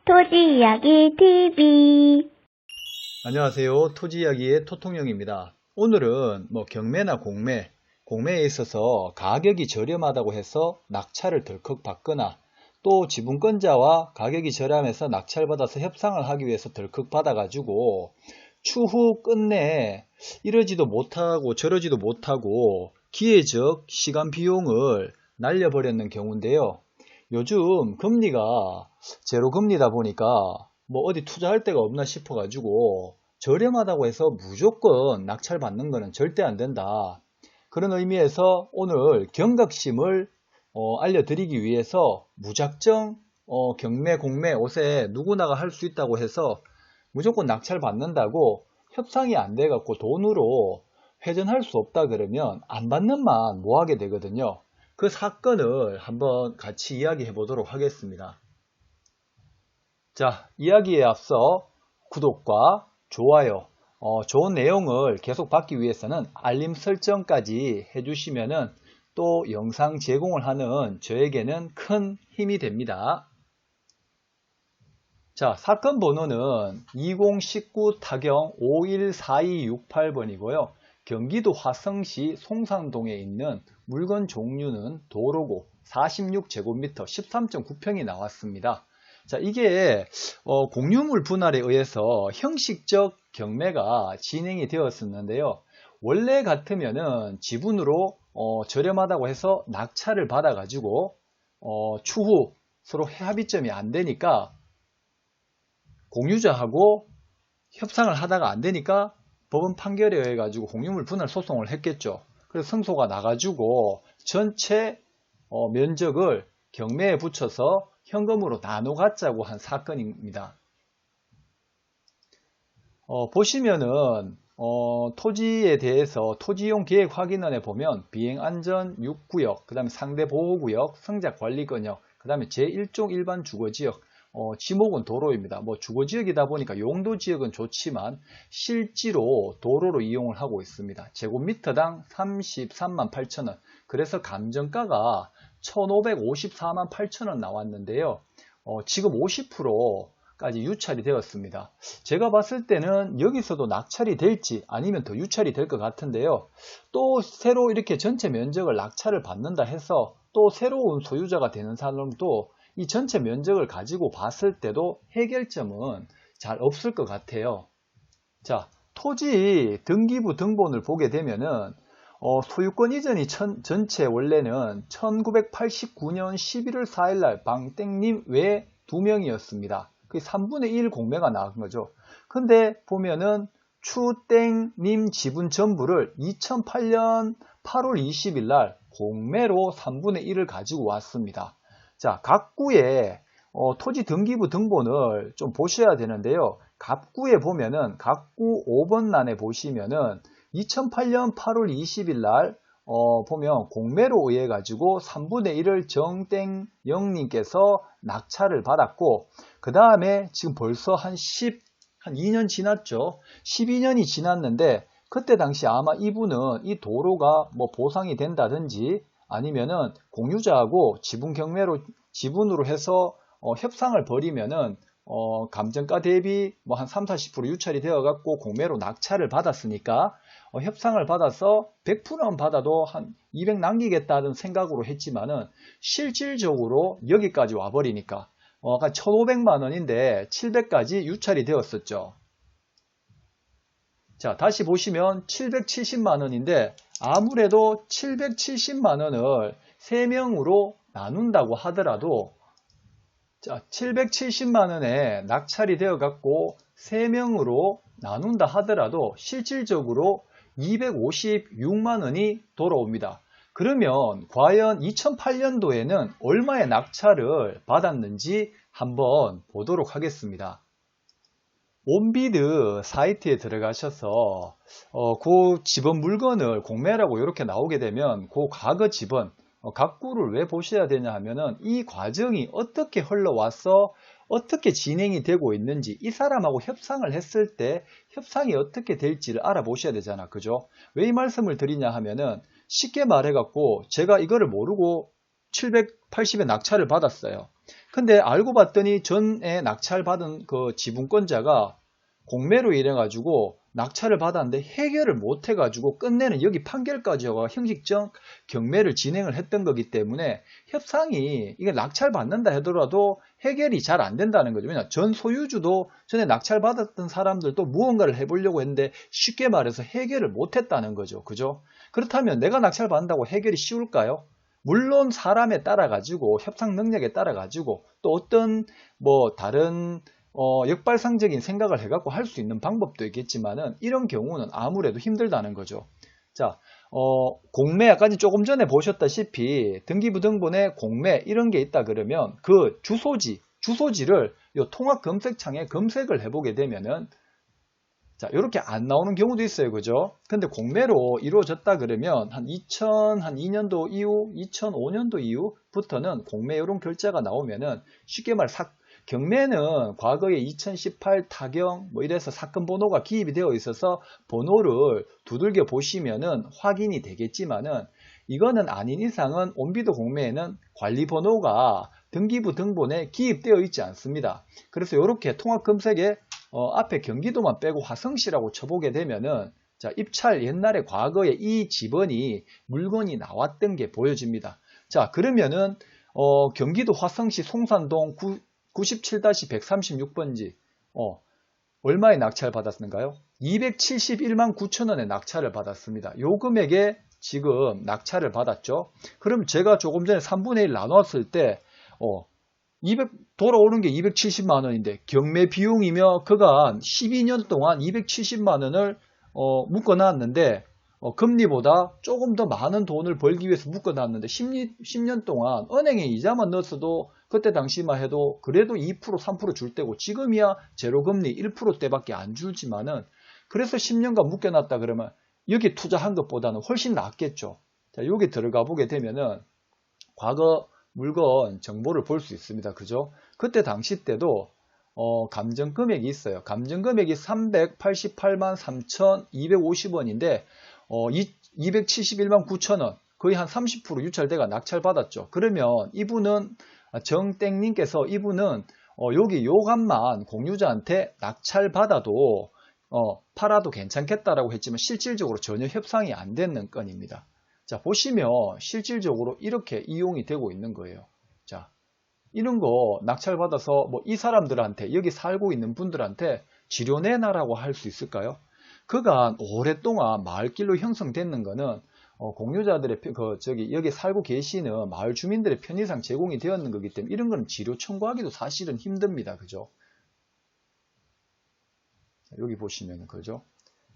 토지이야기 TV. 안녕하세요. 토지이야기의 토통령입니다. 오늘은 경매나 공매에 있어서 가격이 저렴하다고 해서 낙찰을 덜컥 받거나 또 지분권자와 가격이 저렴해서 낙찰받아서 협상을 하기 위해서 덜컥 받아가지고 추후 끝내 이러지도 못하고 저러지도 못하고 기회적 시간 비용을 날려버렸는 경우인데요. 요즘 금리가 제로 금리다 보니까 어디 투자할 데가 없나 싶어 가지고 저렴하다고 해서 무조건 낙찰 받는 거는 절대 안 된다. 그런 의미에서 오늘 경각심을 알려드리기 위해서 무작정 경매 공매 옷에 누구나가 할 수 있다고 해서 무조건 낙찰 받는다고 협상이 안 돼 갖고 돈으로 회전할 수 없다 그러면 안 받는 만 뭐 하게 되거든요. 그 사건을 한번 같이 이야기해 보도록 하겠습니다. 자, 이야기에 앞서 구독과 좋아요, 좋은 내용을 계속 받기 위해서는 알림 설정까지 해주시면은 또 영상 제공을 하는 저에게는 큰 힘이 됩니다. 자, 사건 번호는 2019 타경 514268번이고요. 경기도 화성시 송산동에 있는 물건 종류는 도로고 46제곱미터 13.9평이 나왔습니다. 자, 이게 공유물 분할에 의해서 형식적 경매가 진행이 되었었는데요. 원래 같으면은 지분으로 저렴하다고 해서 낙찰을 받아 가지고 추후 서로 합의점이 안 되니까 공유자하고 협상을 하다가 안 되니까 법원 판결에 의해 가지고 공유물 분할 소송을 했겠죠. 그래서 승소가 나가지고 전체 면적을 경매에 붙여서 현금으로 나눠 갖자고 한 사건입니다. 보시면은 토지에 대해서 토지이용 계획 확인원에 보면 비행안전 6구역, 그 다음에 상대보호구역, 성작관리권역, 그 다음에 제1종 일반 주거지역, 지목은 도로입니다. 주거지역이다 보니까 용도지역은 좋지만 실제로 도로로 이용을 하고 있습니다. 제곱미터당 33만 8천원. 그래서 감정가가 1554만 8천원 나왔는데요. 지금 50%까지 유찰이 되었습니다. 제가 봤을 때는 여기서도 낙찰이 될지 아니면 더 유찰이 될 것 같은데요. 또 새로 이렇게 전체 면적을 낙찰을 받는다 해서 또 새로운 소유자가 되는 사람도 이 전체 면적을 가지고 봤을 때도 해결점은 잘 없을 것 같아요. 자, 토지 등기부 등본을 보게 되면은 소유권 이전이 전체 원래는 1989년 11월 4일날 방땡님 외 2명이었습니다. 그게 3분의 1 공매가 나온 거죠. 근데 보면은 추땡님 지분 전부를 2008년 8월 20일날 공매로 3분의 1을 가지고 왔습니다. 자, 각 구의 토지 등기부 등본을 좀 보셔야 되는데요. 각 구에 보면은 각 구 5번 란에 보시면은 2008년 8월 20일 날 보면 공매로 의해 가지고 3분의 1을 정땡영님께서 낙찰을 받았고, 그 다음에 지금 벌써 한 2년 지났죠. 12년이 지났는데 그때 당시 아마 이분은 이 도로가 보상이 된다든지 아니면은 공유자하고 지분으로 해서 협상을 벌이면은 감정가 대비 한 30-40% 유찰이 되어 갖고 공매로 낙찰을 받았으니까 협상을 받아서 100%는 받아도 한 200 남기겠다는 생각으로 했지만은 실질적으로 여기까지 와버리니까 1500만 원인데 700까지 유찰이 되었었죠. 자, 다시 보시면 770만 원인데 아무래도 770만 원을 3명으로 나눈다고 하더라도, 자, 770만 원에 낙찰이 되어 갖고 3명으로 나눈다 하더라도 실질적으로 256만 원이 돌아옵니다. 그러면 과연 2008년도에는 얼마의 낙찰을 받았는지 한번 보도록 하겠습니다. 온비드 사이트에 들어가셔서 그 집원 물건을 공매라고 이렇게 나오게 되면 그 과거 집원 각 구를 왜 보셔야 되냐 하면은 이 과정이 어떻게 흘러와서 어떻게 진행이 되고 있는지, 이 사람하고 협상을 했을 때 협상이 어떻게 될지를 알아보셔야 되잖아. 그죠? 왜 이 말씀을 드리냐 하면은 쉽게 말해 갖고 제가 이거를 모르고 700 80에 낙찰을 받았어요. 근데 알고 봤더니 전에 낙찰받은 그 지분권자가 공매로 인해가지고 낙찰을 받았는데 해결을 못 해가지고 끝내는 여기 판결까지 와 형식적 경매를 진행을 했던 거기 때문에 협상이 이게 낙찰 받는다 하더라도 해결이 잘 안 된다는 거죠. 왜냐 전 소유주도 전에 낙찰 받았던 사람들도 무언가를 해보려고 했는데 쉽게 말해서 해결을 못 했다는 거죠. 그죠? 그렇다면 내가 낙찰 받는다고 해결이 쉬울까요? 물론 사람에 따라 가지고 협상 능력에 따라 가지고 또 어떤 뭐 다른 역발상적인 생각을 해갖고 할 수 있는 방법도 있겠지만은 이런 경우는 아무래도 힘들다는 거죠. 자, 공매 아까 조금 전에 보셨다시피 등기부등본에 공매 이런 게 있다 그러면 그 주소지를 요 통합 검색창에 검색을 해보게 되면은 자, 이렇게 안 나오는 경우도 있어요. 그죠? 근데 공매로 이루어졌다 그러면 한 2002년도 이후, 2005년도 이후부터는 공매 이런 결제가 나오면은 쉽게 말해 경매는 과거에 2018 타경 뭐 이래서 사건 번호가 기입이 되어 있어서 번호를 두들겨 보시면은 확인이 되겠지만은 이거는 아닌 이상은 온비도 공매에는 관리 번호가 등기부 등본에 기입되어 있지 않습니다. 그래서 이렇게 통합 검색에 앞에 경기도만 빼고 화성시라고 쳐보게 되면은 자, 입찰 옛날에 과거에 이 집원이 물건이 나왔던 게 보여집니다. 자, 그러면은 경기도 화성시 송산동 97-136번지 얼마에 낙찰 받았는가요? 271만 9천원에 낙찰을 받았습니다. 요 금액에 지금 낙찰을 받았죠. 그럼 제가 조금 전에 3분의 1 나눴을 때 200 돌아오는 게 270만원인데 경매 비용이며 그간 12년 동안 270만원을 묶어놨는데 금리보다 조금 더 많은 돈을 벌기 위해서 묶어놨는데 10년 동안 은행에 이자만 넣었어도 그때 당시만 해도 그래도 2% 3% 줄 때고 지금이야 제로금리 1%대밖에 안 줄지만은 그래서 10년간 묶여놨다 그러면 여기 투자한 것보다는 훨씬 낫겠죠. 자, 여기 들어가 보게 되면은 과거 물건 정보를 볼 수 있습니다. 그죠? 그때 당시 때도 감정 금액이 있어요. 감정 금액이 388만 3,250원인데 271만 9천원 거의 한 30% 유찰대가 낙찰받았죠. 그러면 이분은 정땡님께서 이분은 여기 요 값만 공유자한테 낙찰받아도 팔아도 괜찮겠다라고 했지만 실질적으로 전혀 협상이 안 되는 건입니다. 자, 보시면 실질적으로 이렇게 이용이 되고 있는 거예요. 자, 이런 거 낙찰받아서 뭐 이 사람들한테 여기 살고 있는 분들한테 지료 내놔라고 할 수 있을까요? 그간 오랫동안 마을길로 형성되는 거는 공유자들의 여기 살고 계시는 마을 주민들의 편의상 제공이 되었는 거기 때문에 이런 거는 지료 청구하기도 사실은 힘듭니다. 그죠? 여기 보시면 그죠?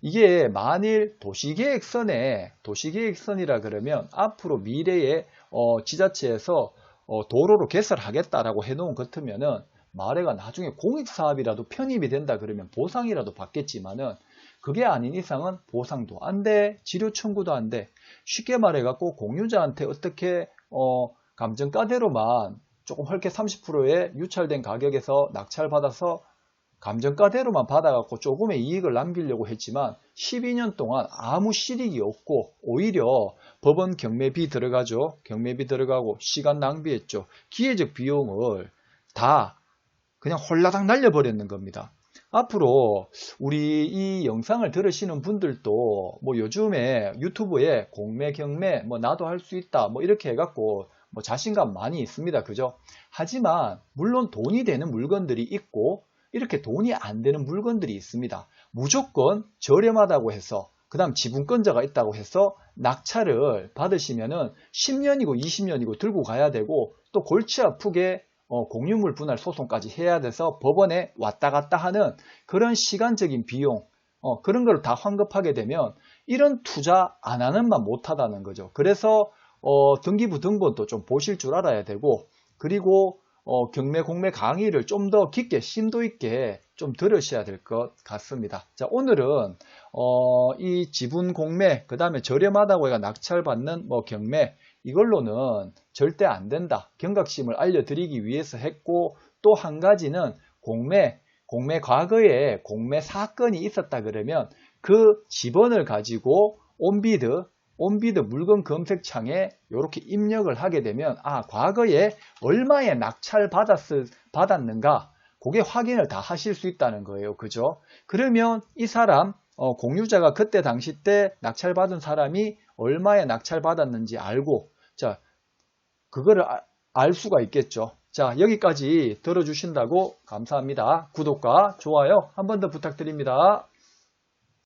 이게 만일 도시계획선이라 그러면 앞으로 미래에 지자체에서 도로로 개설하겠다라고 해놓은 것 같으면은 마을에가 나중에 공익사업이라도 편입이 된다 그러면 보상이라도 받겠지만은 그게 아닌 이상은 보상도 안 돼, 지료 청구도 안 돼. 쉽게 말해갖고 공유자한테 어떻게 감정가대로만 조금 헐게 30%의 유찰된 가격에서 낙찰받아서 감정가대로만 받아갖고 조금의 이익을 남기려고 했지만 12년 동안 아무 실익이 없고 오히려 법원 경매비 들어가죠. 경매비 들어가고 시간 낭비했죠. 기회적 비용을 다 그냥 홀라당 날려버렸는 겁니다. 앞으로 우리 이 영상을 들으시는 분들도 뭐 요즘에 유튜브에 공매 경매 뭐 나도 할 수 있다 뭐 이렇게 해갖고 뭐 자신감 많이 있습니다. 그죠? 하지만 물론 돈이 되는 물건들이 있고 이렇게 돈이 안 되는 물건들이 있습니다. 무조건 저렴하다고 해서 그 다음 지분권자가 있다고 해서 낙찰을 받으시면은 10년이고 20년이고 들고 가야 되고 또 골치 아프게 공유물 분할 소송까지 해야 돼서 법원에 왔다 갔다 하는 그런 시간적인 비용 그런 걸 다 환급하게 되면 이런 투자 안 하는 만 못하다는 거죠. 그래서 등기부 등본도 좀 보실 줄 알아야 되고 그리고 경매 공매 강의를 좀 더 깊게 심도 있게 좀 들으셔야 될 것 같습니다. 자, 오늘은 이 지분 공매 그 다음에 저렴하다고 해가 낙찰받는 뭐 경매 이걸로는 절대 안 된다. 경각심을 알려드리기 위해서 했고 또 한 가지는 공매 과거에 공매 사건이 있었다 그러면 그 지번을 가지고 온비드 온비드 물건 검색창에 이렇게 입력을 하게 되면 과거에 얼마에 낙찰 받았는가 그게 확인을 다 하실 수 있다는 거예요. 그죠? 그러면 이 사람 공유자가 그때 당시 때 낙찰 받은 사람이 얼마에 낙찰 받았는지 알고 자 그거를 알 수가 있겠죠. 자, 여기까지 들어주신다고 감사합니다. 구독과 좋아요 한 번 더 부탁드립니다.